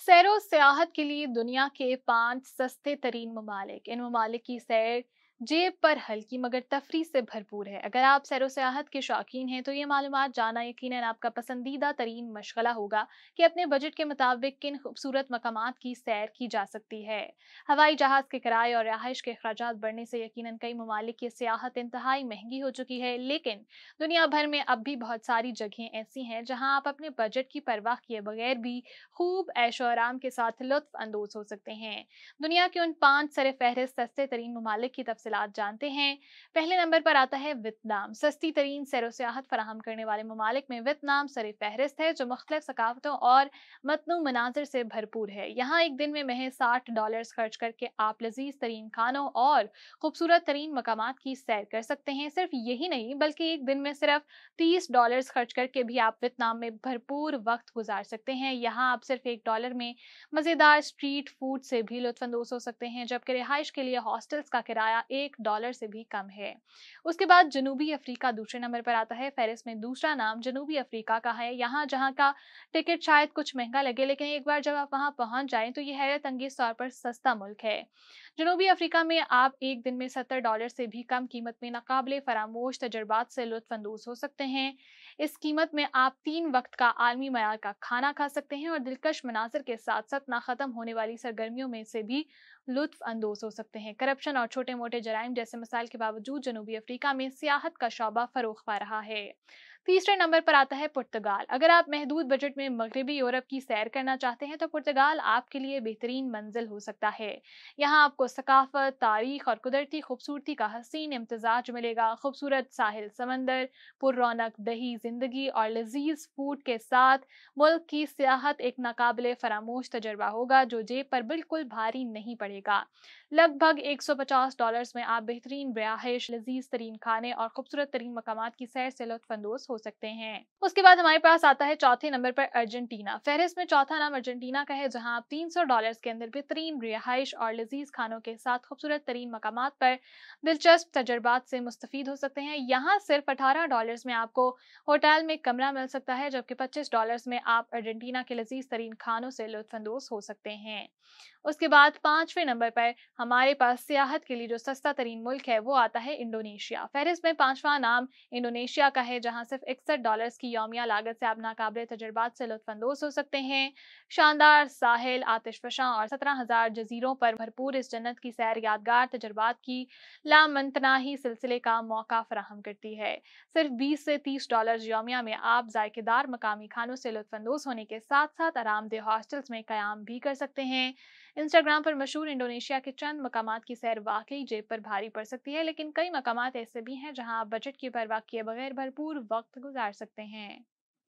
सैर व सियाहत के लिए दुनिया के 5 सस्ते तरीन ममालिक। इन ममालिक की सैर जेब पर हल्की मगर तफरी से भरपूर है। अगर आप सैर व सियाहत के शौकीन हैं तो ये मालूमात जानना यकीनन आपका पसंदीदा तरीन मशगला होगा कि अपने बजट के मुताबिक किन खूबसूरत मकामात की सैर की जा सकती है। हवाई जहाज़ के किराए और रहाइश के अखराजात बढ़ने से यकीनन कई ममालिक की सियाहत इंतहाई महंगी हो चुकी है, लेकिन दुनिया भर में अब भी बहुत सारी जगहें ऐसी हैं जहां आप अपने बजट की परवाह किए बगैर भी खूब ऐशो आराम के साथ लुत्फ अंदोज हो सकते हैं। दुनिया के उन 5 सरे फहरिस्त सस्ते तरीन ममालिक की तफसीलात जानते हैं। पहले नंबर पर आता है वियतनाम। सस्ती तरीन सैर सियाहत फराहम करने वाले ममालिक में वियतनाम सरे फहरिस्त है, जो मुख्तलिफ सकाफतों और मतनू मनाजिर से भरपूर है। यहाँ एक दिन में महज $60 खर्च करके आप लजीज तरीन खानों और खूबसूरत तरीन मकामात की सैर कर सकते हैं। सिर्फ यही नहीं बल्कि एक दिन में सिर्फ $30 खर्च करके भी आप वियतनाम में भरपूर वक्त गुजार सकते हैं। यहाँ आप सिर्फ $1 में मज़ेदार स्ट्रीट फूड से भी लुत्फानंदोज हो सकते हैं, जबकि रिहाइश के लिए हॉस्टल्स का किराया $1 से भी कम है। उसके बाद जनूबी अफ्रीका दूसरे नंबर पर आता है। फेरिस में दूसरा नाम जनूबी अफ्रीका का है। यहाँ जहाँ का टिकट शायद कुछ महंगा लगे, लेकिन एक बार जब आप वहाँ पहुंच जाएं तो ये हैरत अंगेज तौर पर सस्ता मुल्क है। जनूबी अफ्रीका में आप एक दिन में $70 से भी कम कीमत में नाकाबिले फरामोश तजुर्बात से लुत्फानंदोज हो सकते हैं। इस कीमत में आप 3 वक्त का आलमी मयार का खाना खा सकते हैं और दिलकश मनाजिर के साथ साथ ना खत्म होने वाली सरगर्मियों में से भी लुत्फ अंदोज हो सकते हैं। करप्शन और छोटे मोटे जराइम जैसे मसाइल के बावजूद जनूबी अफ्रीका में सियाहत का शोबा फरोख पा रहा है। तीसरे नंबर पर आता है पुर्तगाल। अगर आप महदूद बजट में मगरबी यूरोप की सैर करना चाहते हैं तो पुर्तगाल आपके लिए बेहतरीन मंजिल हो सकता है। यहाँ आपको सकाफत, तारीख और कुदरती खूबसूरती का हसीन इम्तजाज मिलेगा। खूबसूरत साहिल, समंदर, पुररौनक दही जिंदगी और लजीज फूड के साथ मुल्क की सियाहत एक नाकाबिले फरामोश तजर्बा होगा जो जेब पर बिल्कुल भारी नहीं पड़ेगा। लगभग $150 में आप बेहतरीन रिहाइश, लजीज तरीन खाने और खूबसूरत तरीन मकामात की सैर से लुत्फानंदोज हो सकते हैं। उसके बाद हमारे पास आता है चौथे नंबर पर अर्जेंटीना। फेहरिस्त में चौथा नाम अर्जेंटीना का है, जहां आप $300 के अंदर बेहतरीन रिहाइश और लजीज खानों के साथ खूबसूरत तरीन मकामात पर दिलचस्प तजर्बात से मुस्तफीद हो सकते हैं। यहाँ सिर्फ $18 में आपको होटल में कमरा मिल सकता है, जबकि $25 में आप अर्जेंटीना के लजीज तरीन खानों से लुत्फानंदोज हो सकते हैं। उसके बाद पांचवें नंबर पर हमारे पास सियाहत के लिए जो सस्ता तरीन मुल्क है वो आता है इंडोनेशिया। फेहरिस्त में पांचवा नाम इंडोनेशिया का है, जहां सिर्फ $61 की यौमिया लागत से आप नाकाबिले तजर्बात से लुत्फानंदोज हो सकते हैं। शानदार साहिल, आतिशफशां और 17,000 जजीरों पर भरपूर इस जन्नत की सैर यादगार तजर्बात की लामतनाही सिलसिले का मौका फराहम करती है। सिर्फ $20 से $30 यौमिया में आप जायकेदार मकामी खानों से लुत्फानंदोज होने के साथ साथ आरामदेह हॉस्टल्स में कयाम भी कर सकते हैं। इंस्टाग्राम पर मशहूर इंडोनेशिया के चंद मकामात की सैर वाकई जेब पर भारी पड़ सकती है, लेकिन कई मकामात ऐसे भी हैं जहां आप बजट की परवाह किए बगैर भरपूर वक्त गुजार सकते हैं।